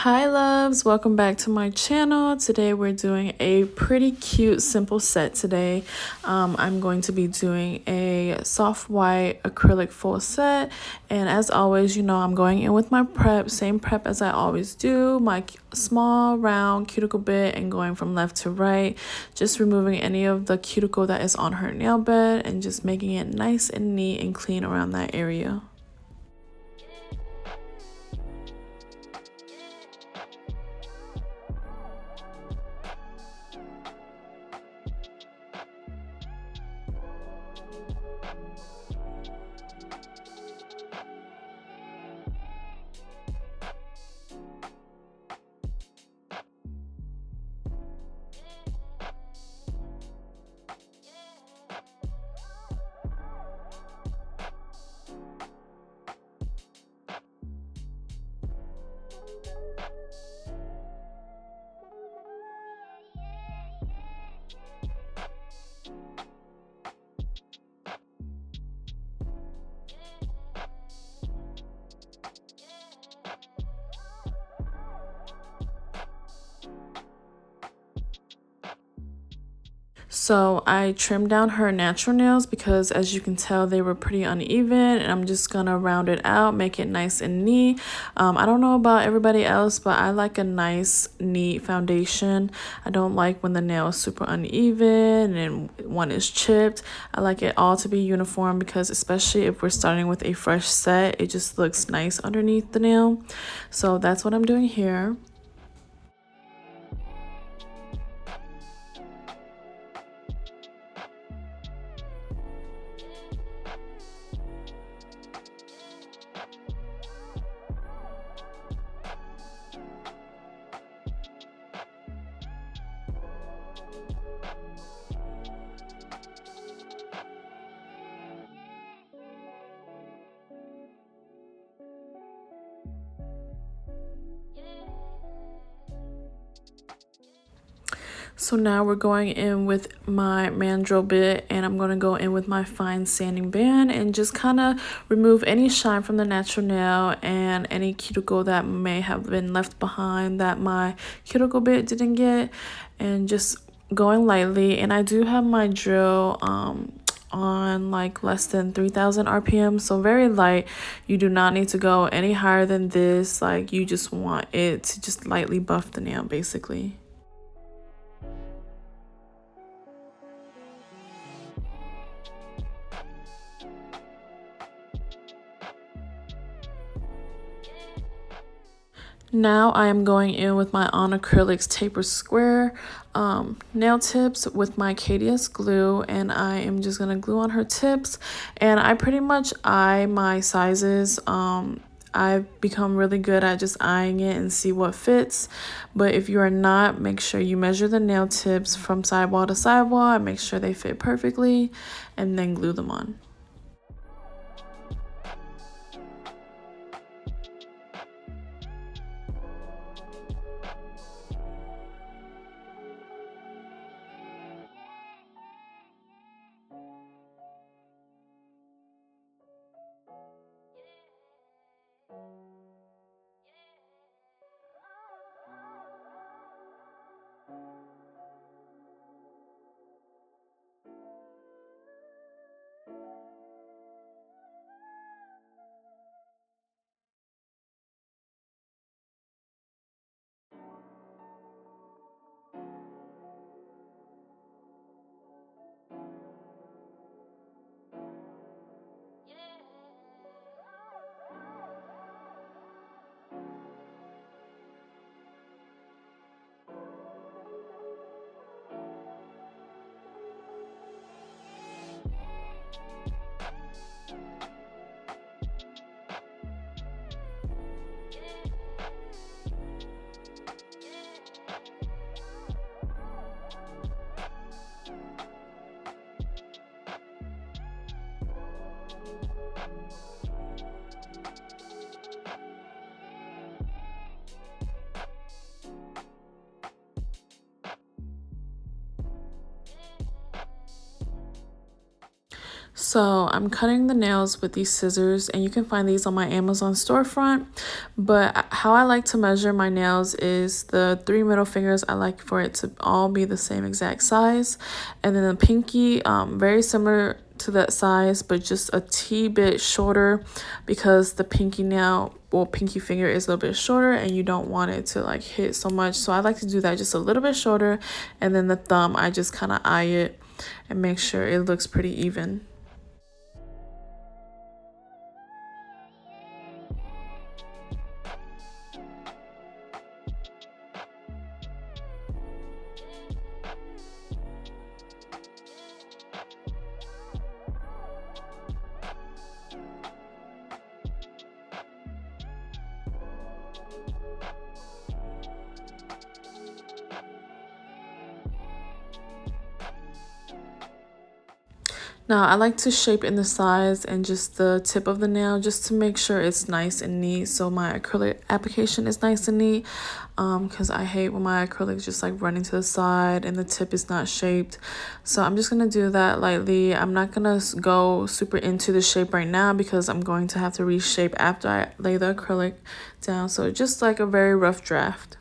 Hi loves, welcome back to my channel. Today we're doing a pretty cute simple set today. I'm going to be doing a soft white acrylic full set, and as always, you know, I'm going in with my prep, same prep as I always do, my small round cuticle bit and going from left to right, just removing any of the cuticle that is on her nail bed and just making it nice and neat and clean around that area. So I trimmed down her natural nails because, as you can tell, they were pretty uneven, and I'm just gonna round it out, make it nice and neat. I don't know about everybody else, but I like a nice neat foundation. I don't like when the nail is super uneven and one is chipped. I like it all to be uniform because, especially if we're starting with a fresh set, it just looks nice underneath the nail. So that's what I'm doing here. So now we're going in with my mandrel bit, and I'm going to go in with my fine sanding band and just kind of remove any shine from the natural nail and any cuticle that may have been left behind that my cuticle bit didn't get, and just going lightly. And I do have my drill on like less than 3,000 RPM, so very light. You do not need to go any higher than this. Like, you just want it to just lightly buff the nail basically. Now I am going in with my Anacrylics Tapered Square nail tips with my KDS glue, and I am just gonna glue on her tips. And I pretty much eye my sizes. I've become really good at just eyeing it and see what fits. But if you are not, make sure you measure the nail tips from sidewall to sidewall and make sure they fit perfectly, and then glue them on. So I'm cutting the nails with these scissors, and you can find these on my Amazon storefront. But how I like to measure my nails is the 3 middle fingers. I like for it to all be the same exact size, and then the pinky, very similar to that size, but just a bit shorter, because the pinky nail, well, pinky finger is a little bit shorter and you don't want it to like hit so much. So I like to do that just a little bit shorter, and then the thumb, I just kind of eye it and make sure it looks pretty even. Now, I like to shape in the sides and just the tip of the nail just to make sure it's nice and neat, so my acrylic application is nice and neat, because I hate when my acrylic is just like running to the side and the tip is not shaped. So I'm just going to do that lightly. I'm not going to go super into the shape right now because I'm going to have to reshape after I lay the acrylic down. So just like a very rough draft.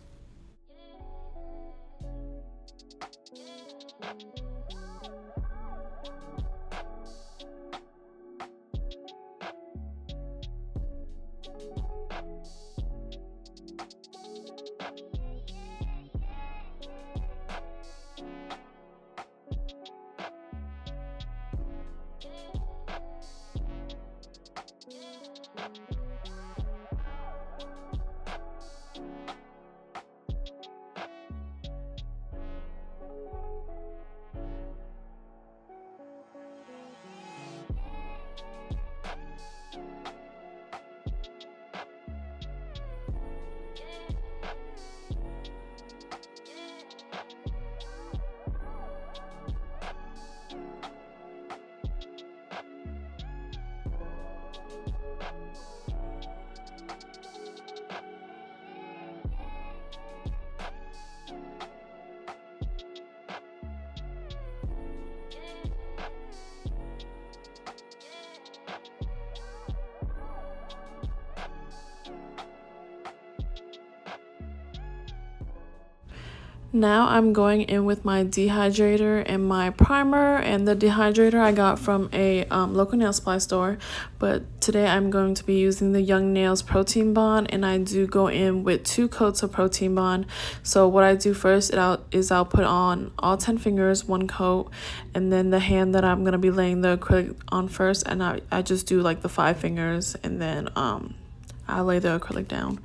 Now I'm going in with my dehydrator and my primer, and the dehydrator I got from a local nail supply store, but today I'm going to be using the Young Nails Protein Bond, and I do go in with 2 coats of Protein Bond. So what I do first is I'll put on all 10 fingers, 1 coat, and then the hand that I'm going to be laying the acrylic on first, and I just do like the 5 fingers, and then I lay the acrylic down.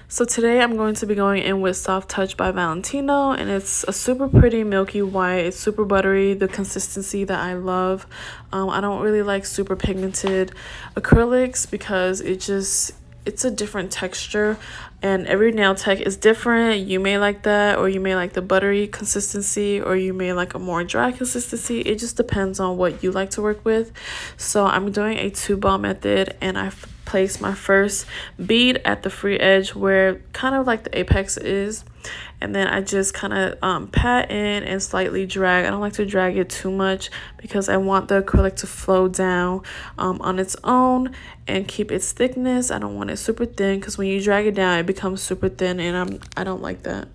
So today I'm going to be going in with Soft Touch by Valentino, and it's a super pretty milky white. It's super buttery, the consistency that I love. I don't really like super pigmented acrylics because it's a different texture, and every nail tech is different. You may like that, or you may like the buttery consistency, or you may like a more dry consistency. It just depends on what you like to work with. So I'm doing a 2-ball method, and I've placed my first bead at the free edge where kind of like the apex is, and then I just kind of pat in and slightly drag. I don't like to drag it too much because I want the acrylic to flow down on its own and keep its thickness. I don't want it super thin because when you drag it down it becomes super thin, and I don't like that.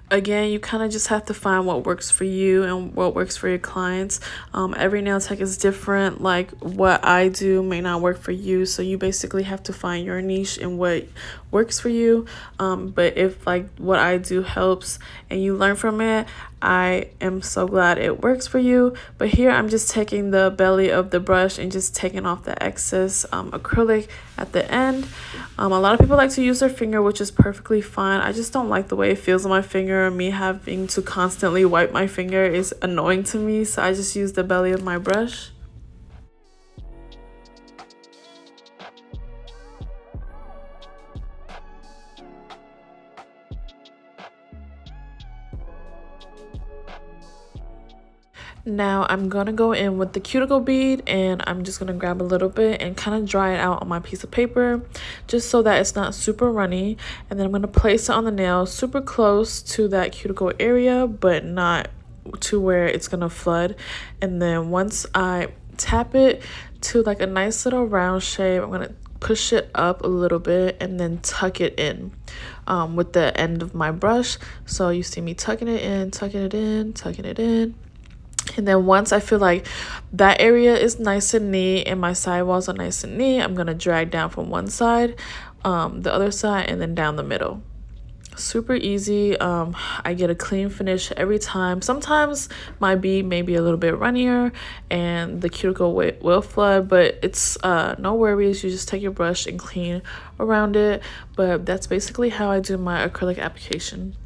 Again, you kind of just have to find what works for you and what works for your clients. Every nail tech is different. Like what I do may not work for you, so you basically have to find your niche and what works for you. But if like what I do helps and you learn from it, I am so glad it works for you. But here I'm just taking the belly of the brush and just taking off the excess acrylic at the end. A lot of people like to use their finger, which is perfectly fine. I just don't like the way it feels on my finger. Me having to constantly wipe my finger is annoying to me, so I just use the belly of my brush. Now I'm gonna go in with the cuticle bead, and I'm just gonna grab a little bit and kind of dry it out on my piece of paper just so that it's not super runny. And then I'm gonna place it on the nail super close to that cuticle area, but not to where it's gonna flood. And then once I tap it to like a nice little round shape, I'm gonna push it up a little bit and then tuck it in with the end of my brush. So you see me tucking it in, tucking it in, tucking it in. And then once I feel like that area is nice and neat and my sidewalls are nice and neat, I'm gonna drag down from one side, the other side, and then down the middle. Super easy. I get a clean finish every time. Sometimes my bead may be a little bit runnier and the cuticle will flood, but it's no worries. You just take your brush and clean around it. But that's basically how I do my acrylic application.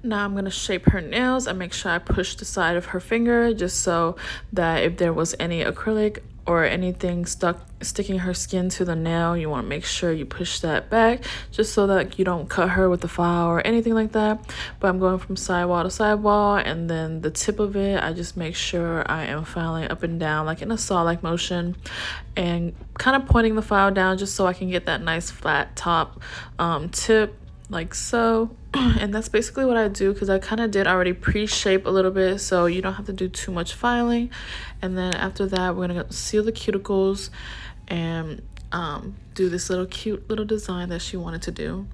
Now I'm going to shape her nails and make sure I push the side of her finger just so that if there was any acrylic or anything sticking her skin to the nail, you want to make sure you push that back just so that you don't cut her with the file or anything like that. But I'm going from sidewall to sidewall, and then the tip of it, I just make sure I am filing up and down like in a saw-like motion and kind of pointing the file down just so I can get that nice flat top tip like so. And that's basically what I do, because I kind of did already pre-shape a little bit, so you don't have to do too much filing. And then after that, we're gonna seal the cuticles and do this little cute little design that she wanted to do.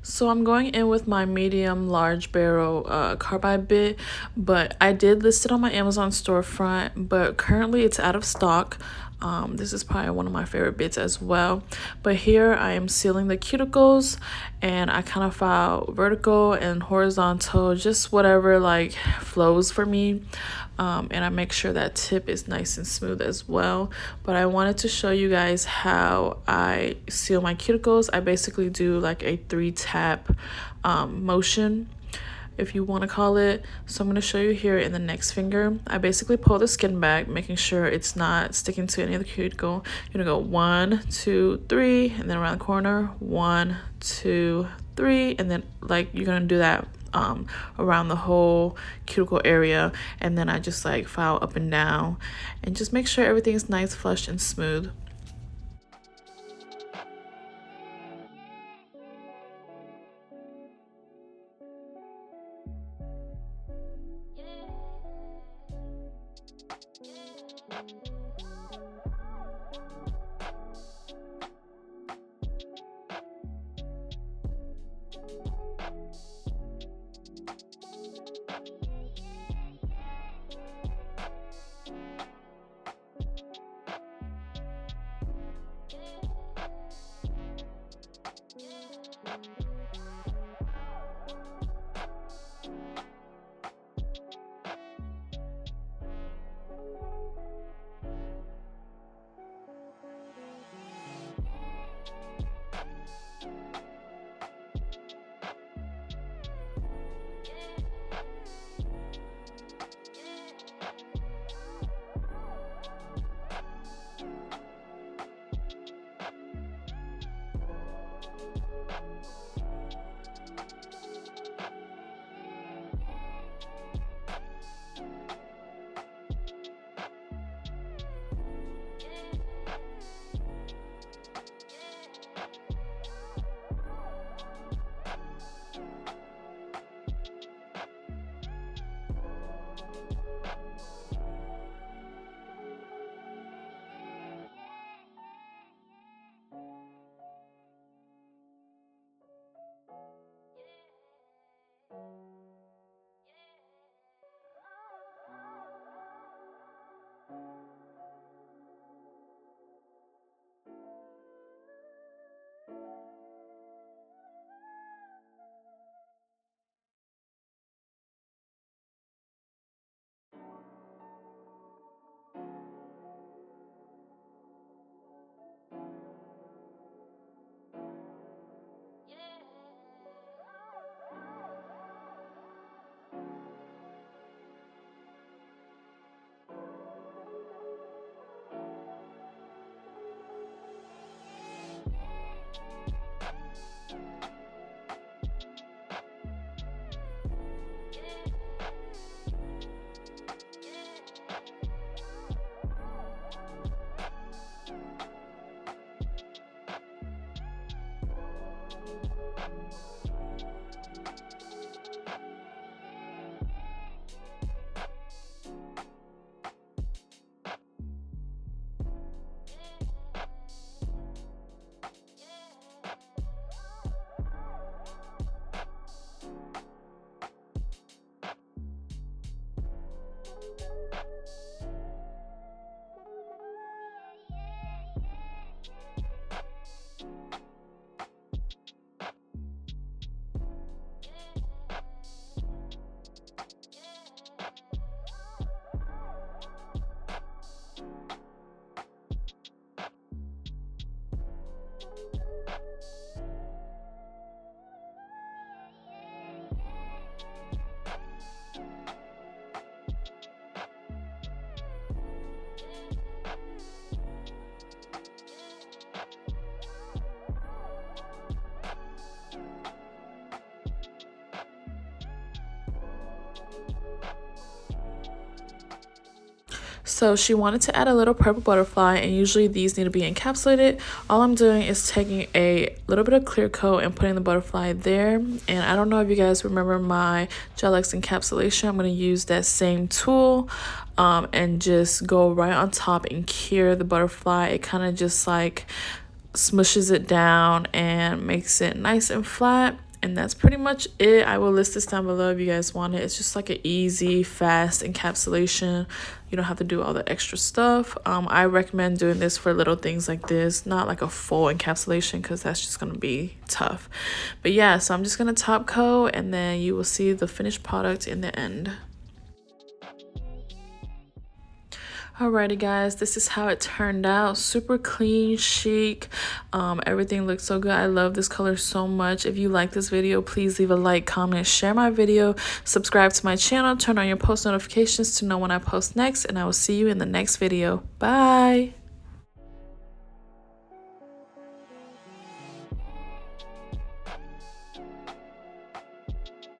So I'm going in with my medium large barrel carbide bit, but I did list it on my Amazon storefront, but currently it's out of stock. This is probably one of my favorite bits as well. But here I am sealing the cuticles, and I kind of file vertical and horizontal, just whatever like flows for me. And I make sure that tip is nice and smooth as well. But I wanted to show you guys how I seal my cuticles. I basically do like a 3-tap motion, if you want to call it. So I'm going to show you here in the next finger. I basically pull the skin back, making sure it's not sticking to any of the cuticle. You're going to go 1, 2, 3, and then around the corner, 1, 2, 3, and then like you're going to do that around the whole cuticle area. And then I just like file up and down and just make sure everything's nice, flush, and smooth. So she wanted to add a little purple butterfly, and usually these need to be encapsulated. All I'm doing is taking a little bit of clear coat and putting the butterfly there. And I don't know if you guys remember my Gel X encapsulation. I'm going to use that same tool and just go right on top and cure the butterfly. It kind of just like smushes it down and makes it nice and flat. And that's pretty much it. I will list this down below if you guys want it. It's just like an easy, fast encapsulation. You don't have to do all the extra stuff. I recommend doing this for little things like this, not like a full encapsulation, because that's just going to be tough. But yeah, so I'm just going to top coat, and then you will see the finished product in the end. Alrighty guys, this is how it turned out. Super clean, chic. Everything looks so good. I love this color so much. If you like this video, please leave a like, comment, share my video, subscribe to my channel, turn on your post notifications to know when I post next, and I will see you in the next video. Bye.